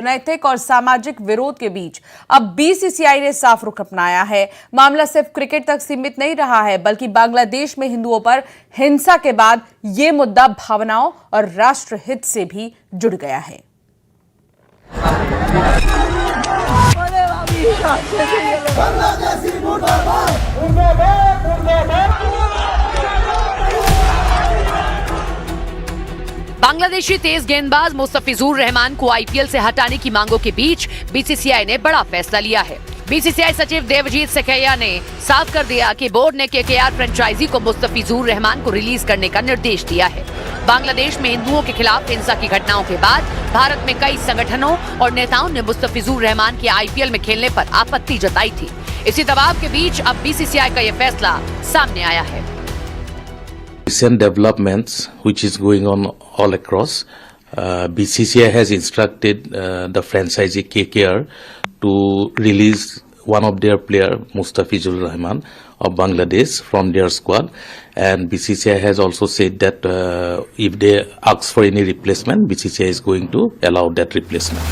नैतिक और सामाजिक विरोध के बीच अब बीसीसीआई ने साफ रुख अपनाया है। मामला सिर्फ क्रिकेट तक सीमित नहीं रहा है, बल्कि बांग्लादेश में हिंदुओं पर हिंसा के बाद ये मुद्दा भावनाओं और राष्ट्रहित से भी जुड़ गया है। बांग्लादेशी तेज गेंदबाज मुस्तफिजुर रहमान को आईपीएल से हटाने की मांगों के बीच बीसीसीआई ने बड़ा फैसला लिया है। बीसीसीआई सचिव देवजीत सकैया ने साफ कर दिया कि बोर्ड ने केकेआर फ्रेंचाइजी को मुस्तफिजुर रहमान को रिलीज करने का निर्देश दिया है। बांग्लादेश में हिंदुओं के खिलाफ हिंसा की घटनाओं के बाद भारत में कई संगठनों और नेताओं ने मुस्तफिजुर रहमान के आईपीएल में खेलने पर आपत्ति जताई थी। इसी दबाव के बीच अब बीसीसीआई का ये फैसला सामने आया है। Recent developments which is going on all across, BCCI has instructed the franchisee KKR to release one of their player Mustafizur Rahman of Bangladesh from their squad, and BCCI has also said that if they ask for any replacement, BCCI is going to allow that replacement.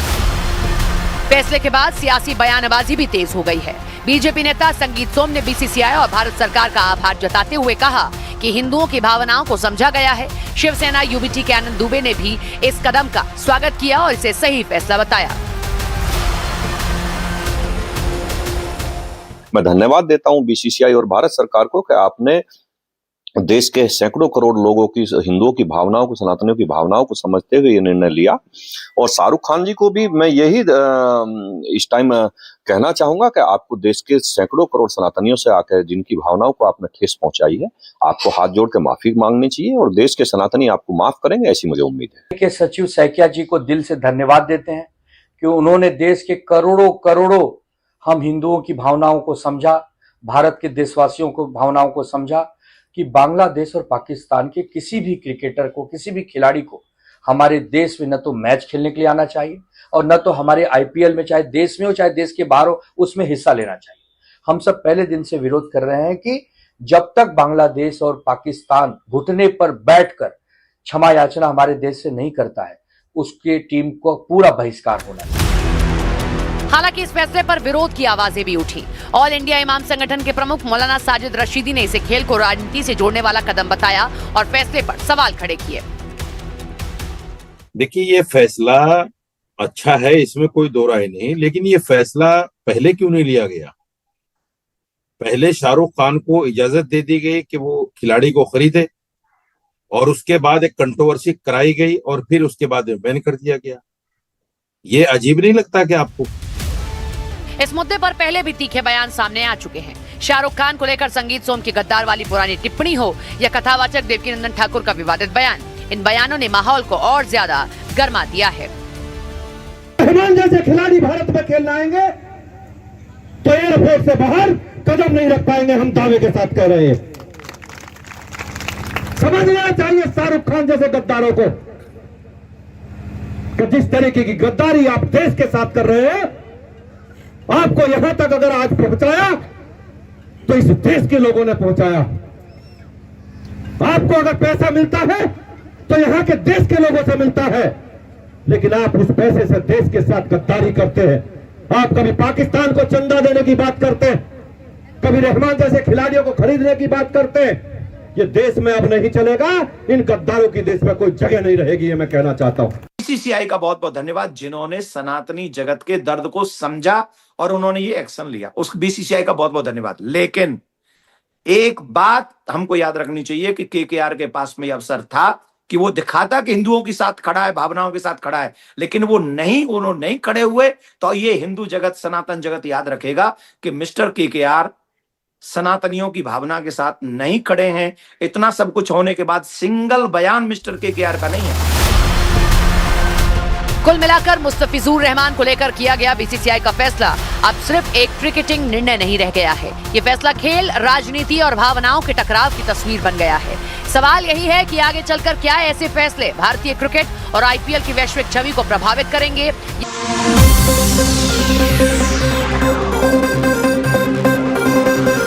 फैसले के बाद सियासी बयानबाजी भी तेज हो गई है। BJP नेता संगीत सोम ने बीसीसीआई और भारत सरकार का आभार जताते हुए कहा कि हिंदुओं की भावनाओं को समझा गया है। शिवसेना यूबीटी के आनंद दुबे ने भी इस कदम का स्वागत किया और इसे सही फैसला बताया। मैं धन्यवाद देता हूं बीसीसीआई और भारत सरकार को कि आपने देश के सैकड़ों करोड़ लोगों की, हिंदुओं की भावनाओं को, सनातनियों की भावनाओं को समझते हुए ये निर्णय लिया। और शाहरुख खान जी को भी मैं यही इस टाइम कहना चाहूंगा कि आपको देश के सैकड़ों करोड़ सनातनियों से आकर जिनकी भावनाओं को आपने ठेस पहुंचाई है, आपको हाथ जोड़ के माफी मांगनी चाहिए और देश के सनातनी आपको माफ करेंगे, ऐसी मुझे उम्मीद है। के सचिव सैकिया जी को दिल से धन्यवाद देते हैं कि उन्होंने देश के करोड़ों करोड़ों हम हिंदुओं की भावनाओं को समझा, भारत के देशवासियों को भावनाओं को समझा कि बांग्लादेश और पाकिस्तान के किसी भी क्रिकेटर को, किसी भी खिलाड़ी को हमारे देश में न तो मैच खेलने के लिए आना चाहिए और न तो हमारे आईपीएल में, चाहे देश में हो चाहे देश के बाहर हो, उसमें हिस्सा लेना चाहिए। हम सब पहले दिन से विरोध कर रहे हैं कि जब तक बांग्लादेश और पाकिस्तान घुटने पर बैठकर क्षमा याचना हमारे देश से नहीं करता है, उसकी टीम को पूरा बहिष्कार होना चाहिए। हालांकि इस फैसले पर विरोध की आवाजें भी उठी। ऑल इंडिया इमाम संगठन के प्रमुख मौलाना साजिद रशीदी ने इसे खेल को राजनीति से जोड़ने वाला कदम बताया और फैसले पर सवाल खड़े किए। देखिए, ये फैसला अच्छा है, इसमें कोई दो राय नहीं, लेकिन ये फैसला पहले क्यों नहीं लिया गया? पहले शाहरुख खान को इजाजत दे दी गई कि वो खिलाड़ी को खरीदे और उसके बाद एक कंट्रोवर्सी कराई गई और फिर उसके बाद बैन कर दिया गया। ये अजीब नहीं लगता कि आपको? इस मुद्दे पर पहले भी तीखे बयान सामने आ चुके हैं। शाहरुख खान को लेकर संगीत सोम की गद्दार वाली पुरानी टिप्पणी हो या कथावाचक देवकीनंदन ठाकुर का विवादित बयान, इन बयानों ने माहौल को और ज्यादा गर्मा दिया है। रहमान जैसे खिलाड़ी भारत में खेलने आएंगे तो एयरपोर्ट से बाहर कदम नहीं रख पाएंगे, हम दावे के साथ कह रहे हैं। समझना चाहिए शाहरुख खान जैसे गद्दारों को कि जिस तरीके की गद्दारी आप देश के साथ कर रहे हैं, आपको यहां तक अगर आज पहुंचाया तो इस देश के लोगों ने पहुंचाया। आपको अगर पैसा मिलता है तो यहां के देश के लोगों से मिलता है, लेकिन आप उस पैसे से देश के साथ गद्दारी करते हैं। आप कभी पाकिस्तान को चंदा देने की बात करते हैं, कभी रहमान जैसे खिलाड़ियों को खरीदने की बात करते हैं। ये देश में अब नहीं चलेगा, इन गद्दारों की देश में कोई जगह नहीं रहेगी, ये मैं कहना चाहता हूं। बीसीसीआई का बहुत बहुत धन्यवाद, जिन्होंने सनातनी जगत के दर्द को समझा और उन्होंने ये एक्शन लिया, उस बीसीसीआई का बहुत बहुत धन्यवाद। लेकिन एक बात हमको याद रखनी चाहिए कि केकेआर के पास में अवसर था कि वो दिखाता कि हिंदुओं के साथ खड़ा है, भावनाओं के साथ खड़ा है, लेकिन उन्होंने नहीं खड़े हुए। तो ये हिंदू जगत, सनातन जगत याद रखेगा कि मिस्टर केकेआर सनातनियों की भावना के साथ नहीं खड़े हैं। इतना सब कुछ होने के बाद सिंगल बयान मिस्टर केकेआर का नहीं है। कुल मिलाकर मुस्तफिजुर रहमान को लेकर किया गया बीसीसीआई का फैसला अब सिर्फ एक क्रिकेटिंग निर्णय नहीं रह गया है। ये फैसला खेल, राजनीति और भावनाओं के टकराव की तस्वीर बन गया है। सवाल यही है कि आगे चलकर क्या ऐसे फैसले भारतीय क्रिकेट और आईपीएल की वैश्विक छवि को प्रभावित करेंगे।